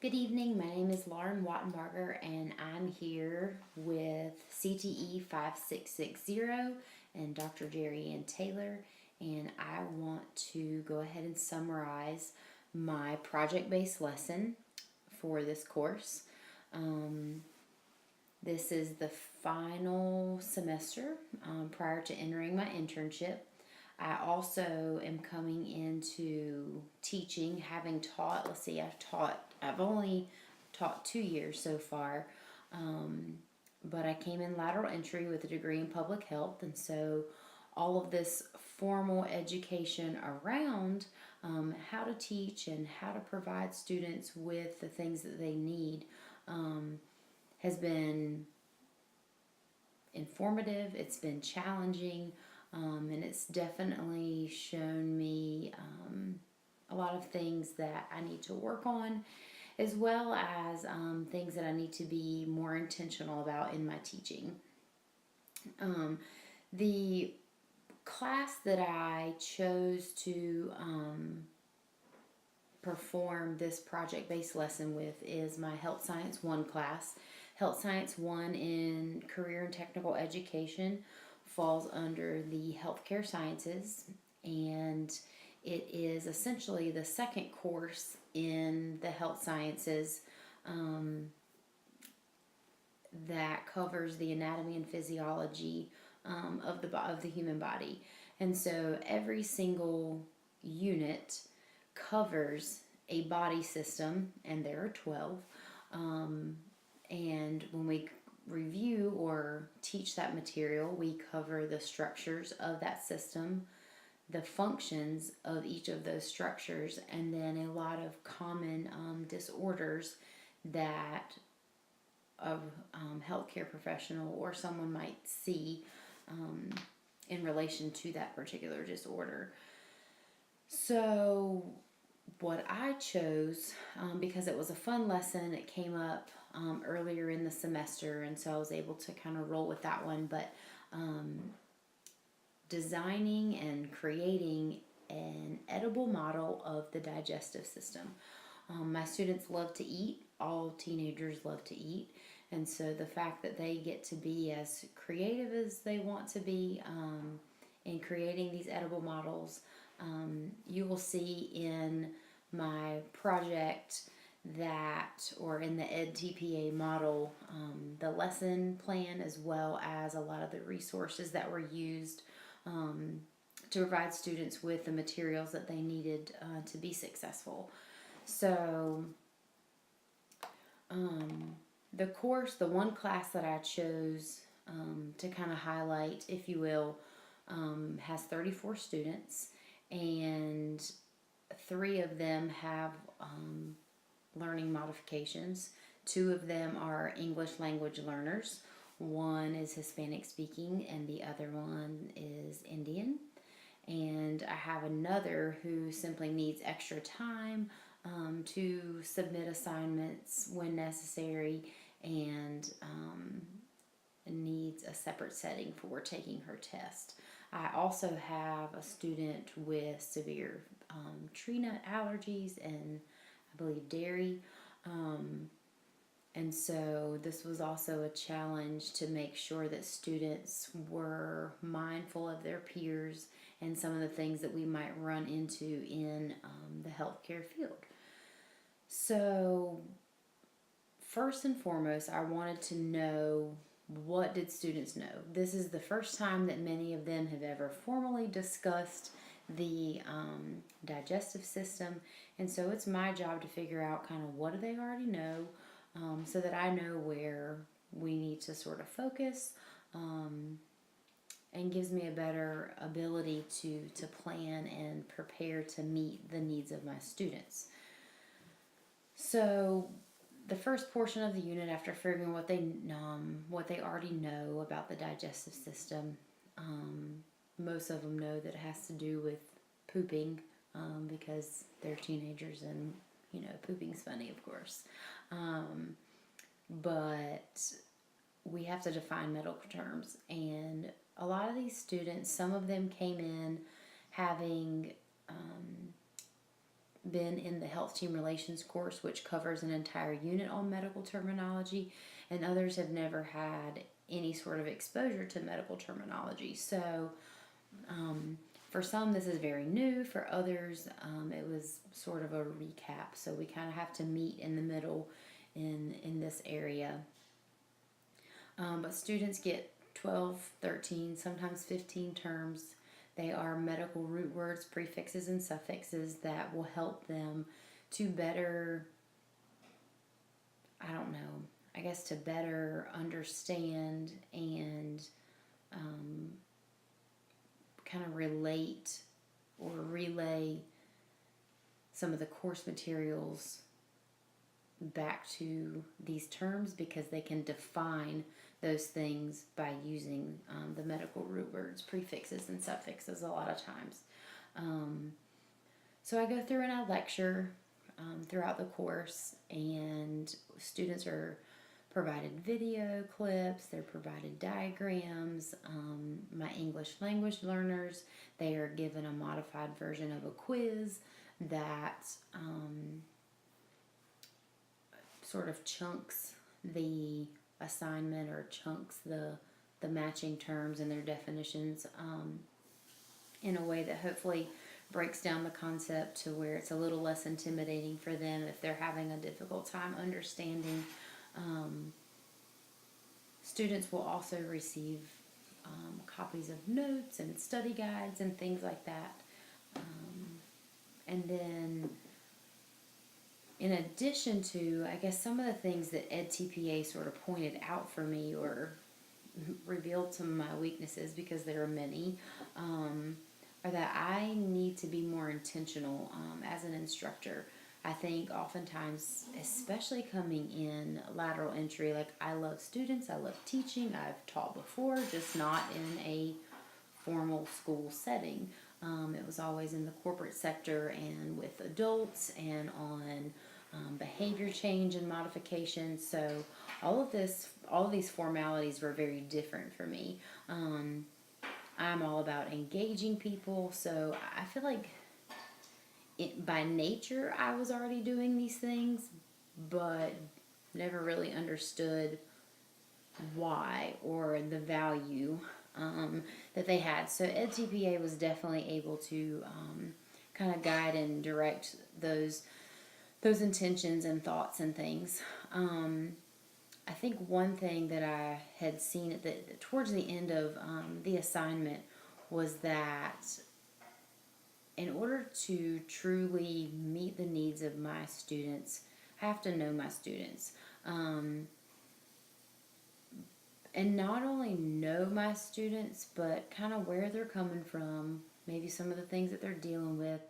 Good evening. My name is Lauren Wattenbarger, and I'm here with CTE 5660 and Dr. Jerry Ann Taylor. And I want to go ahead and summarize my project-based lesson for this course. This is the final semester prior to entering my internship. I also am coming into teaching, having taught, I've only taught 2 years so far, but I came in lateral entry with a degree in public health, and so all of this formal education around how to teach and how to provide students with the things that they need has been informative, it's been challenging, and it's definitely shown me a lot of things that I need to work on, as well as things that I need to be more intentional about in my teaching. The class that I chose to perform this project-based lesson with is my Health Science 1 class. Health Science 1 in Career and Technical Education falls under the Healthcare Sciences, and it is essentially the second course in the Health Sciences that covers the anatomy and physiology of the human body. And so every single unit covers a body system, and there are 12. And when we review or teach that material, we cover the structures of that system, the functions of each of those structures, and then a lot of common disorders that a healthcare professional or someone might see in relation to that particular disorder. So what I chose, because it was a fun lesson, it came up earlier in the semester, and so I was able to kind of roll with that one, but designing and creating an edible model of the digestive system. My students love to eat. All teenagers love to eat. And so the fact that they get to be as creative as they want to be in creating these edible models, you will see in my project that, or in the EdTPA model, the lesson plan as well as a lot of the resources that were used to provide students with the materials that they needed to be successful. So the one class that I chose to kind of highlight, if you will, has 34 students, and 3 of them have learning modifications. 2 of them are English language learners. One is Hispanic speaking and the other one is Indian. And I have another who simply needs extra time to submit assignments when necessary, and needs a separate setting for taking her test. I also have a student with severe tree nut allergies and I believe dairy. And so this was also a challenge to make sure that students were mindful of their peers and some of the things that we might run into in the healthcare field. So first and foremost, I wanted to know, what did students know? This is the first time that many of them have ever formally discussed the digestive system, and so it's my job to figure out kind of what do they already know, so that I know where we need to sort of focus, and gives me a better ability to plan and prepare to meet the needs of my students. So the first portion of the unit, after figuring what they already know about the digestive system, most of them know that it has to do with pooping, because they're teenagers and pooping's funny, of course. But we have to define medical terms, and a lot of these students, some of them came in having been in the Health Team Relations course, which covers an entire unit on medical terminology, and others have never had any sort of exposure to medical terminology. So for some, this is very new. For others, it was sort of a recap. So we kind of have to meet in the middle in this area. But students get 12, 13, sometimes 15 terms. They are medical root words, prefixes, and suffixes that will help them to better, to better understand and kind of relate or relay some of the course materials back to these terms, because they can define those things by using the medical root words, prefixes, and suffixes a lot of times. So I go through and I lecture throughout the course, and students are provided video clips, they're provided diagrams. My English language learners, they are given a modified version of a quiz that sort of chunks the assignment, or chunks the matching terms and their definitions in a way that hopefully breaks down the concept to where it's a little less intimidating for them if they're having a difficult time understanding. Students will also receive copies of notes and study guides and things like that. And then in addition to, I guess, some of the things that EdTPA sort of pointed out for me, or revealed some of my weaknesses, because there are many, are that I need to be more intentional as an instructor. I think oftentimes, especially coming in lateral entry, like, I love students, I love teaching, I've taught before, just not in a formal school setting. It was always in the corporate sector and with adults and on behavior change and modification. So all of these formalities were very different for me. I'm all about engaging people, so I feel like by nature I was already doing these things, but never really understood why or the value that they had. So EdTPA was definitely able to kind of guide and direct those intentions and thoughts and things. I think one thing that I had seen towards the end of the assignment was that in order to truly meet the needs of my students, I have to know my students. And not only know my students, but kind of where they're coming from, maybe some of the things that they're dealing with,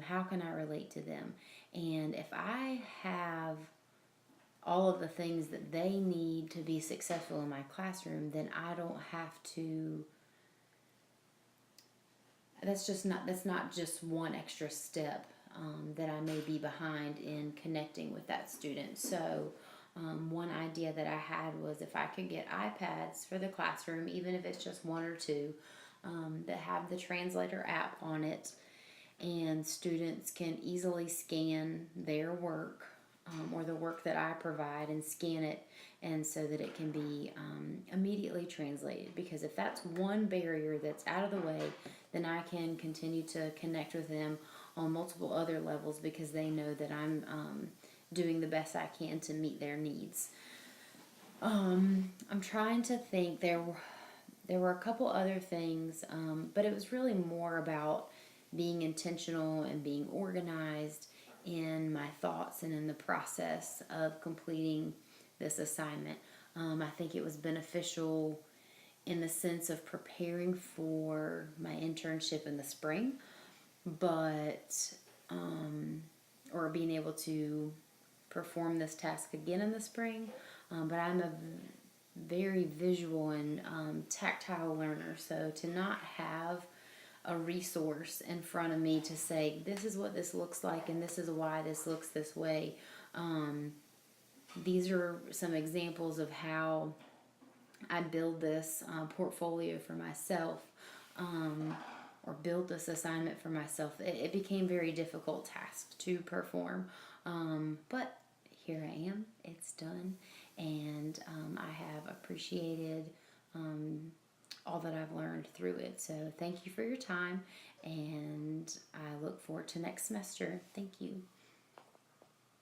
how can I relate to them? And if I have all of the things that they need to be successful in my classroom, then I don't have to, that's not just one extra step that I may be behind in connecting with that student. So one idea that I had was, if I could get iPads for the classroom, even if it's just one or two, that have the translator app on it, and students can easily scan their work or the work that I provide and scan it, and so that it can be immediately translated. Because if that's one barrier that's out of the way, then I can continue to connect with them on multiple other levels, because they know that I'm doing the best I can to meet their needs. I'm trying to think. There were a couple other things, but it was really more about being intentional and being organized in my thoughts and in the process of completing this assignment. I think it was beneficial in the sense of preparing for my internship in the spring, but or being able to perform this task again in the spring. But I'm a very visual and tactile learner, so to not have a resource in front of me to say, this is what this looks like and this is why this looks this way. These are some examples of how I build this portfolio for myself. or build this assignment for myself. It became a very difficult task to perform, but here I am. It's done, and I have appreciated all that I've learned through it. So thank you for your time, and I look forward to next semester. Thank you.